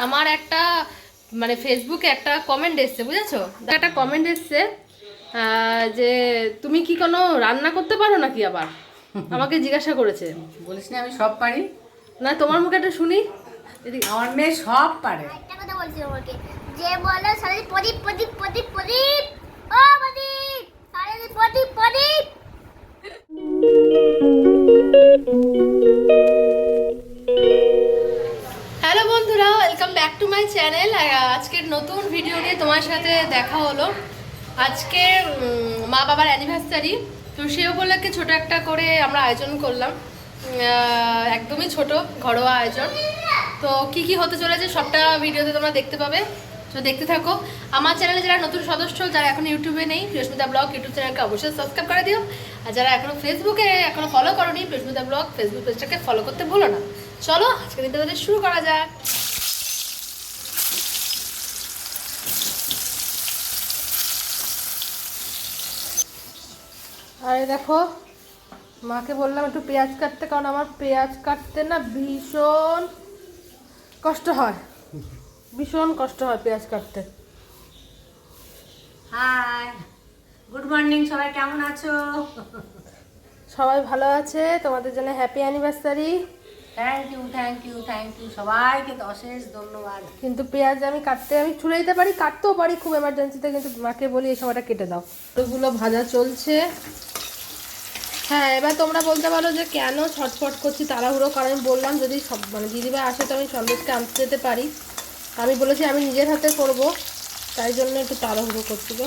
আমার একটা মানে ফেসবুকে একটা কমেন্ট এসছে, বুঝেছো? একটা কমেন্ট এসছে যে তুমি কি কোনো রান্না করতে পারো নাকি, আবার আমাকে জিজ্ঞাসা করেছে। বলিস না আমি সব পারি। না, তোমার মুখে একটা শুনি। আমার মেয়ে সব পারে। একটা কথা বলছি তোমাকে, যে বলো সারাদিন প্রদীপ প্রদীপ প্রদীপ প্রদীপ, ও প্রদীপ সারাদিন প্রদীপ প্রদীপ। হ্যালো বন্ধুরা, welcome back to my channel. আজকের নতুন ভিডিও নিয়ে তোমার সাথে দেখা হলো। আজকে মা বাবার অ্যানিভার্সারি, তো সে উপলক্ষে ছোট একটা করে আমরা আয়োজন করলাম। একদমই ছোট ঘরোয়া আয়োজন। তো কি কি হতে চলেছে সবটা ভিডিওতে তোমরা দেখতে পাবে, তো দেখতে থাকো। আমার চ্যানেলে যারা নতুন সদস্য, যারা এখন ইউটিউবে নেই, প্রিয়স্মিতা ব্লগ ইউটিউব চ্যানেলকে অবশ্যই সাবস্ক্রাইব করে দিও। আর যারা এখনো ফেসবুকে ফলো করোনি, প্রিয়স্মিতা ব্লগ ফেসবুক পেজটাকে ফলো করতে ভুলো না। চলো আজকে দিনটা তাদের শুরু করা যাক। আরে দেখো, মাকে বললাম একটু পেঁয়াজ কাটতে, কারণ আমার পেঁয়াজ কাটতে না ভীষণ কষ্ট হয়, ভীষণ কষ্ট হয় পেঁয়াজ কাটতে। হাই, গুড মর্নিং, সবাই কেমন আছো? সবাই ভালো আছে, তোমাদের জন্য happy anniversary. Thank you thank you thank you, সবাইকে অশেষ ধন্যবাদ। কিন্তু পেঁয়াজ আমি ছুলে দিতে পারি, কাটতেও পারি খুব এমার্জেন্সিতে, কিন্তু মাকে বলি এই সময়টা কেটে দাও। ওগুলো ভাজা চলছে। হ্যাঁ, এবার তোমরা বলতে পারো যে কেন ছটফট করছি, তাড়াহুড়ো, কারণ আমি বললাম যদি সব দিদিভাই আসে তো আমি সন্দেশকে আনতে যেতে পারি। আমি বলেছি আমি নিজের হাতে করব, তাই জন্য একটু তাড়াহুড়ো করছি গো।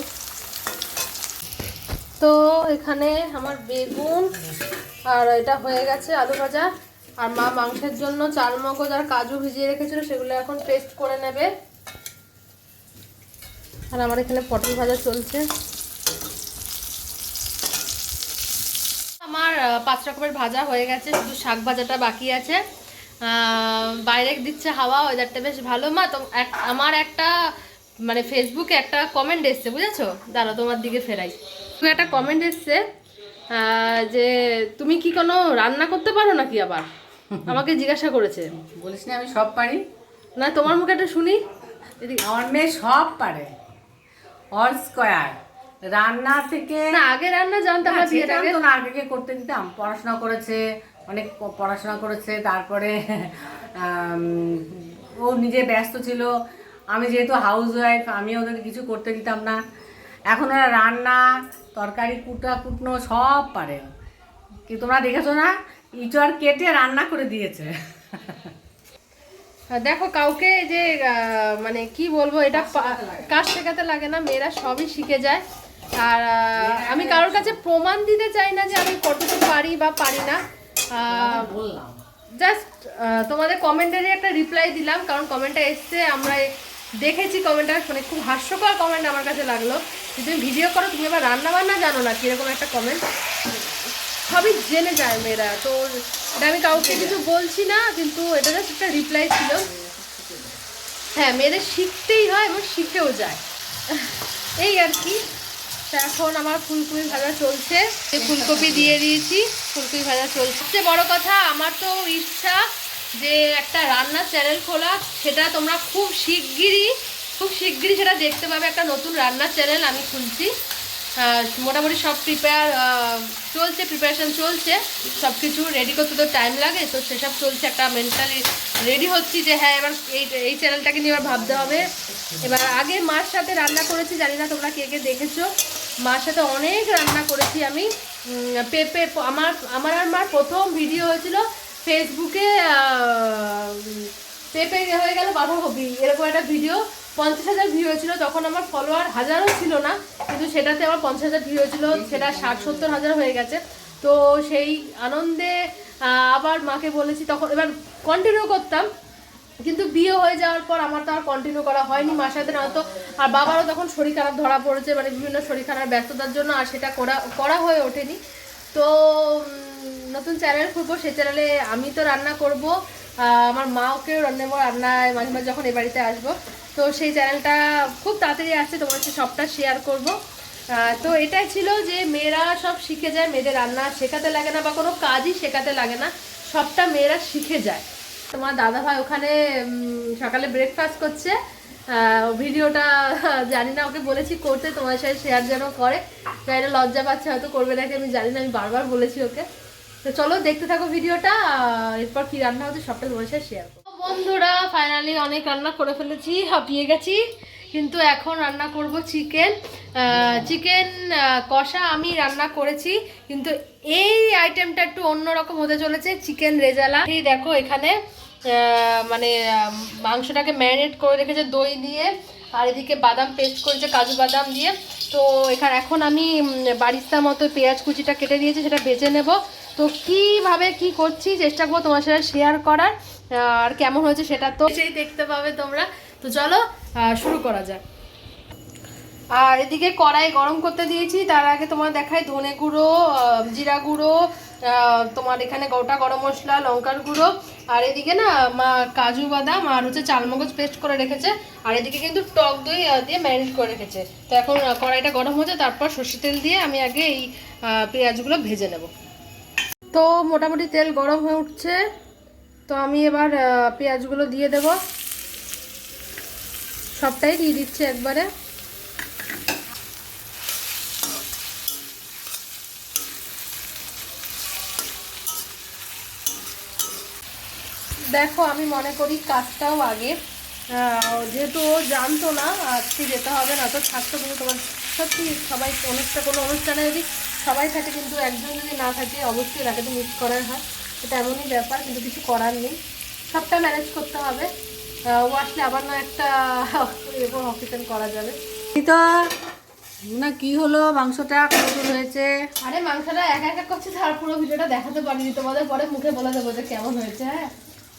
তো এখানে আমার বেগুন আর এটা হয়ে গেছে আলু ভাজা, আর মা মাংসের জন্য চাল মগজ আর কাজু ভিজিয়ে রেখেছিল, সেগুলো এখন পেস্ট করে নেবে। আর আমার এখানে পটল ভাজা চলছে। আমার 5 রকমের ভাজা হয়ে গেছে, শুধু শাক ভাজাটা বাকি আছে। বাইরে দিচ্ছে হাওয়া, ওয়েদারটা বেশ ভালো। মা তো আমার একটা মানে ফেসবুকে একটা কমেন্ট এসছে, বুঝেছো? দাঁড়াও তোমার দিকে ফেরাই। তুমি একটা কমেন্ট এসছে যে তুমি কি কোনো রান্না করতে পারো নাকি, আবার আমাকে জিজ্ঞাসা করেছে। বলিস না আমি সব পারি। না, তোমার মুখে একটা শুনি। আমার মেয়ে সব পারে, অল স্কোয়ার। রান্না থেকে না, আগে রান্না জানতাম না, বিয়ের আগে তো না, আগে করতে দিতাম। পড়াশোনা করেছে, অনেক পড়াশোনা করেছে, তারপরে ও নিজে ব্যস্ত ছিল। আমি যেহেতু হাউস ওয়াইফ, আমি ওদেরকে কিছু করতে দিতাম না। এখন ওরা রান্না, তরকারি কুটনো সব পারে। কি তোমরা দেখেছো না, ইঁচড় কেটে রান্না করে দিয়েছে। দেখো, কাউকে যে মানে কি বলবো, এটা কাজ শেখাতে লাগে না, মেয়েরা সবই শিখে যায়। আর আমি কারোর কাছে প্রমাণ দিতে চাই না যে আমি কতটুকু পারি বা পারি না। বললাম জাস্ট তোমাদের কমেন্টেরই একটা রিপ্লাই দিলাম, কারণ কমেন্টটা এসছে, আমরা দেখেছি কমেন্টটা, শুনে খুব হাস্যকর কমেন্ট আমার কাছে লাগলো। তুমি ভিডিও করো, তুমি আবার রান্না বান্না জানো না, কিরকম একটা কমেন্ট। সবই জেনে যায় মেয়েরা, তো এটা আমি কাউকে কিছু বলছি না, কিন্তু এটা জাস্ট একটা রিপ্লাই ছিল। হ্যাঁ, মেয়েদের শিখতেই হয় এবং শিখেও যায়, এই আর কি। তা এখন আমার ফুলকপি ভাজা চলছে, ফুলকপি দিয়ে দিয়েছি, ফুলকপি ভাজা চলছে। সবচেয়ে বড় কথা, আমার তো ইচ্ছা যে একটা রান্নার চ্যানেল খোলা, সেটা তোমরা খুব শিগগিরই সেটা দেখতে পাবে। একটা নতুন রান্নার চ্যানেল আমি খুলছি। মোটামুটি সব প্রিপারেশন চলছে, সব কিছু রেডি করতে তো টাইম লাগে, তো সেসব চলছে। একটা মেন্টালি রেডি হচ্ছি যে হ্যাঁ, এবার এই চ্যানেলটাকে নিয়ে এবার ভাবতে হবে। এবার আগে মার সাথে রান্না করেছি, জানি না তোমরা কে কে দেখেছো, মার সাথে অনেক রান্না করেছি আমি। পেঁপে, আমার আর মার প্রথম ভিডিও হয়েছিল ফেসবুকে, পেঁপে হয়ে গেল বাঁধাকপি, এরকম একটা ভিডিও। 50,000 ভিউ হয়েছিল, তখন আমার ফলোয়ার হাজারও ছিল না, কিন্তু সেটাতে আমার 50,000 ভিউ হয়েছিল, সেটা 60-70 হাজার হয়ে গেছে। তো সেই আনন্দে আবার মাকে বলেছি, তখন এবার কন্টিনিউ করতাম, কিন্তু বিয়ে হয়ে যাওয়ার পর আমার তো আর কন্টিনিউ করা হয়নি মার সাথে, নয়তো। আর বাবারও তখন শরীর খারাপ ধরা পড়েছে, মানে বিভিন্ন শরীর খারাপ ব্যস্ততার জন্য আর সেটা করা হয়ে ওঠেনি। তো নতুন চ্যানেল খুলবো, সেই চ্যানেলে আমি তো রান্না করব, আমার মাকেও রান্নায় মাঝে মাঝে যখন এই বাড়িতে আসবো, তো সেই চ্যানেলটা খুব তাড়াতাড়ি আসছে, তোমার সাথে সবটা শেয়ার করব। তো এটাই ছিল যে মেয়েরা সব শিখে যায়, মেয়েদের রান্না শেখাতে লাগে না বা কোনো কাজই শেখাতে লাগে না, সবটা মেয়েরা শিখে যায়। তোমার দাদা ভাই ওখানে সকালে ব্রেকফাস্ট করছে। ভিডিওটা জানি না, ওকে বলেছি করতে, তোমার সাথে শেয়ার যেন করে। জানি না লজ্জা পাচ্ছে, হয়তো করবে নাকি আমি জানি না, আমি বারবার বলেছি ওকে। তো চলো দেখতে থাকো ভিডিওটা, এরপর কি রান্না হচ্ছে সবটা তোমার সাথে শেয়ার করবো। বন্ধুরা ফাইনালি অনেক রান্না করে ফেলেছি, হাঁপিয়ে গেছি, কিন্তু এখন রান্না করব চিকেন। চিকেন কষা আমি রান্না করেছি, কিন্তু এই আইটেমটা একটু অন্যরকম হতে চলেছে, চিকেন রেজালা। এই দেখো এখানে মানে মাংসটাকে ম্যারিনেট করে রেখেছে দই দিয়ে, আর এদিকে বাদাম পেস্ট করেছে কাজু বাদাম দিয়ে। তো এখন আমি বারিস্তা মতো পেঁয়াজ কুচিটা কেটে দিয়েছি, সেটা ভেজে নেব। তো কীভাবে কি করছি চেষ্টা করবো তোমার সাথে শেয়ার করার, আর কেমন হয়েছে সেটা তো সেই দেখতে পাবে তোমরা। তো চলো শুরু করা যাক। আর এদিকে কড়াই গরম করতে দিয়েছি, তার আগে তোমার দেখায় ধনে গুঁড়ো, জিরা গুঁড়ো, তোমার এখানে গোটা গরম মশলা, লঙ্কার গুঁড়ো, আর এদিকে না মা কাজু বাদাম আর হচ্ছে চালমগজ পেস্ট করে রেখেছে, আর এদিকে কিন্তু টক দই দিয়ে ম্যারিনেট করে রেখেছে। তো এখন কড়াইটা গরম হচ্ছে, তারপর সর্ষে তেল দিয়ে আমি আগে এই পেঁয়াজগুলো ভেজে নেব। তো মোটামুটি তেল গরম হয়ে উঠছে, তো আমি এবার পেঁয়াজগুলো দিয়ে দেব, সবটাই দিয়ে দিচ্ছি একবারে। দেখো আমি মনে করি কাজটাও আগে, যেহেতু ও জানতো না আজকে যেতে হবে না, তো থাকতো, কিন্তু তোমার সত্যি সবাই কোনো অনুষ্ঠানে যদি সবাই থাকে, কিন্তু একজন যদি না থাকে অবশ্যই তাকে তো মিস করার হয়, এটা এমনই ব্যাপার, কিন্তু কিছু করার নেই, সবটা ম্যানেজ করতে হবে। ও আসলে আবার না একটা এরকম অকেশন করা যাবে। তো না কি হলো, মাংসটা কতদূর হয়েছে? আরে মাংসটা একা একা করছে, তার পুরো ভিডিওটা দেখাতে পারিনি তোমাদের, পরে মুখে বলে দেবো যে কেমন হয়েছে। হ্যাঁ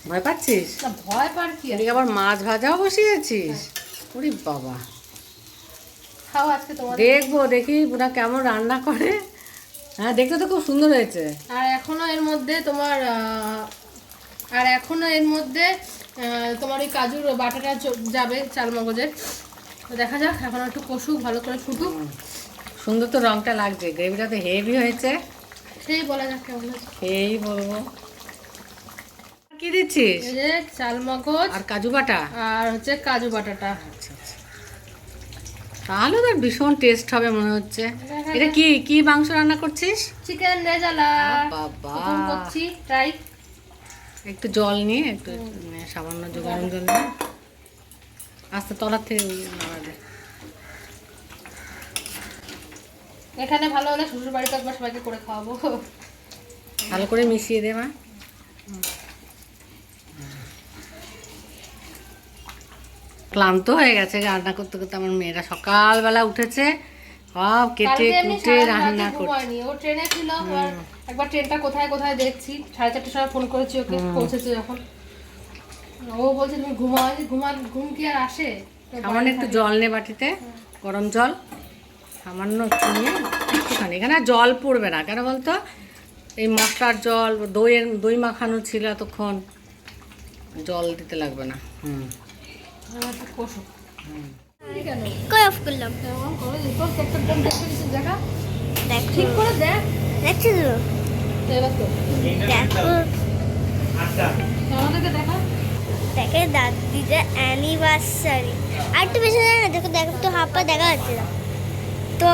ভয় পাচ্ছিস? না ভয় পার কি, এদিকে আবার মাছ ভাজাও বসিয়েছিস? ওরে বাবা, খাও আজকে তোমাদের। দেখবো, দেখি পুরা কেমন রান্না করে। হ্যাঁ দেখতে তো খুব সুন্দর হয়েছে। আর এখনো এর মধ্যে তোমার তোমার ওই কাজুর বাটাটা যাবে চালমগজের। তো দেখা যাক, এখন একটু কষুক, ভালো করে ফুটুক। সুন্দর তো রংটা লাগছে, গ্রেভিটা তো হেভি হয়েছে, সেই বলা যাক কেমন হয়েছে। এই বলবো। কি দিচ্ছিস? এই যে চালমগজ আর কাজু বাটা আর হচ্ছে কাজু বাটাটা। আচ্ছা আচ্ছা, তাহলে তো ভীষণ টেস্ট হবে মনে হচ্ছে। এটা কি কি মাংস রান্না করছিস? চিকেন রেজালা বাবা, প্রথম করছি ট্রাই। একটু জল নিয়ে, একটু সামান্য গরম জল নিয়ে আস্তে তলার থেকে নাড়াবে। এখানে ভালো হলে শ্বশুর বাড়িতে একবার সবাইকে করে খাওয়াবো। ভালো করে মিশিয়ে দে মা। ক্লান্ত হয়ে গেছে রান্না করতে করতে আমার মেয়েরা, সকালবেলা উঠেছে সব কেটে কুটে রান্না করছে। ও ট্রেনে ছিল, একবার ট্রেনটা কোথায় কোথায় দেখছি, 4:30টার সময় ফোন করেছি ওকে, পৌঁছেছে যখন, ও বলছে তুমি ঘুমাও। ঘুম কি আর আসে? সামান্য একটু জল নে বাটিতে, গরম জল সামান্য একটু নিয়ে একটুখানি, এখানে আর জল পড়বে না, কেন বলতো এই মশলার জল, দই মাখানো ছিল এতক্ষণ, জল দিতে লাগবে না। কষুক কেন কই অফ করলাম? দেখা দেখো ঠিক করে দেখ, দেখছো তো? এবার তো দেখো আমাদেরকে দেখা। দেখে দাদিদের অ্যানিভার্সারি। আর একটু বেশি জানা না, দেখো দেখো তো হাফ পা দেখা যাচ্ছে না তো,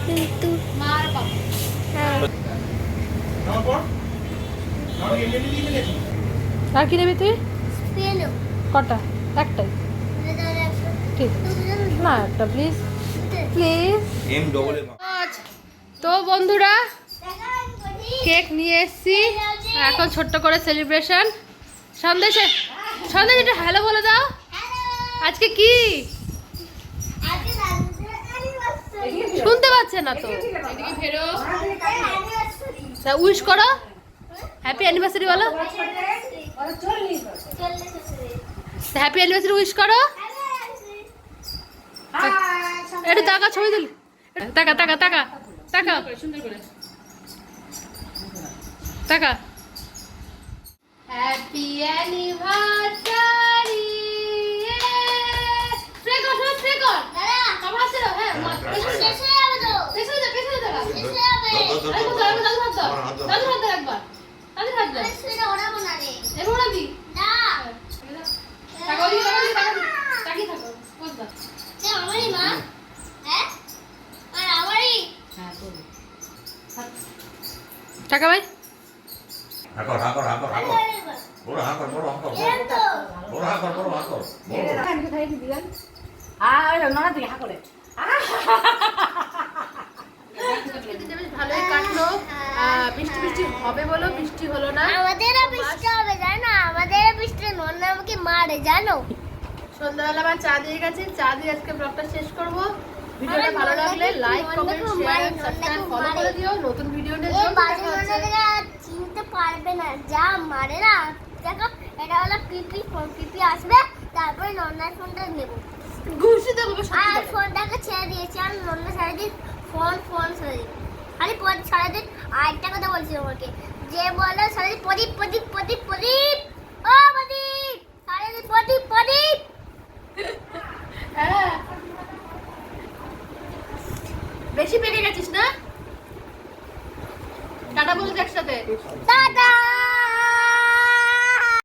কিন্তু মার বাবা হ্যাঁ আর কি নেবি তুই? পেলো কটা? একটাই? ঠিক না, একটা প্লিজ প্লিজ। তো বন্ধুরা কেক নিয়ে এসেছি, এখন ছোট্ট করে সেলিব্রেশন। সন্দেশে একটু হ্যালো বলে দাও। আজকে কি শুনতে পাচ্ছে না তো, এদিকে ফেরো, উইশ করো, হ্যাপি অ্যানিভার্সারি বলো, হ্যাপি অ্যানিভার্সারি উইশ করো। একটু টাকা ছবি তুলি, টাকা টাকা টাকা টাকা সুন্দর করে টাকা। Happy anniversary. স্প্রে কর, স্প্রে কর দাদা, আমার হাতে দাও। হ্যাঁ শেষ হয়ে যাবে তো, পেছনে দাও, পেছনে দাও, শেষ হয়ে যাবে। আরে দাদু হাত দাও, দাদু হাত দাও একবার, দাদু হাত দাও। সেটা ওরা বানাবে। এবার ওরা দি না টাকা দিই, টাকা দিই, টাকা দিই। তাকিয়ে থাকো, পোজ দাও। সে আমারই মা হ্যাঁ আর আমারই হ্যাঁ তোর টাকা ভাই। হাকর হাকর হাকর হাকর বড় হাকর বড় হাকর এরকম তো বড় হাকর বড় হাকর আর নড়া দিকে হা করে দিনটা বেশ ভালোই কাটলো। বৃষ্টি বৃষ্টি হবে বলো, বৃষ্টি হলো না। আমাদেরও বৃষ্টি হবে জানো, আমাদেরও বৃষ্টি নন্না আমাকে মারে জানো। সন্ধ্যাবেলা আবার চা দিয়ে গেছি, চা দিয়ে আজকে ব্লগটা শেষ করব। ভিডিওটা ভালো লাগলে like, comment, share, subscribe, follow করে দিও। নতুন ভিডিও নিয়ে এই জলদি বাজে দেখা হচ্ছে। নন্নাদেরকে চিনতে পারবে না, যা মারে না। দেখো এটা হলো পিপি, ফোন পিপি আসবে, তারপরে নন্নার ফোনটা নেব। ঘুষি দেবো আর সত্যি। ফোনটাকে ছেড়ে দিয়েছি, আর নন্না সারাদিন ফোন ছেড়ে দিন। খালি সারাদিন আরেকটা কথা বলছি তোমাকে, যে বলো সারাদিন প্রদীপ প্রদীপ প্রদীপ প্রদীপ, ও প্রদীপ সারাদিন প্রদীপ প্রদীপ। হ্যাঁ, বেশি পেকে গেছিস না। টাটা বলতে একসাথে। টাটা।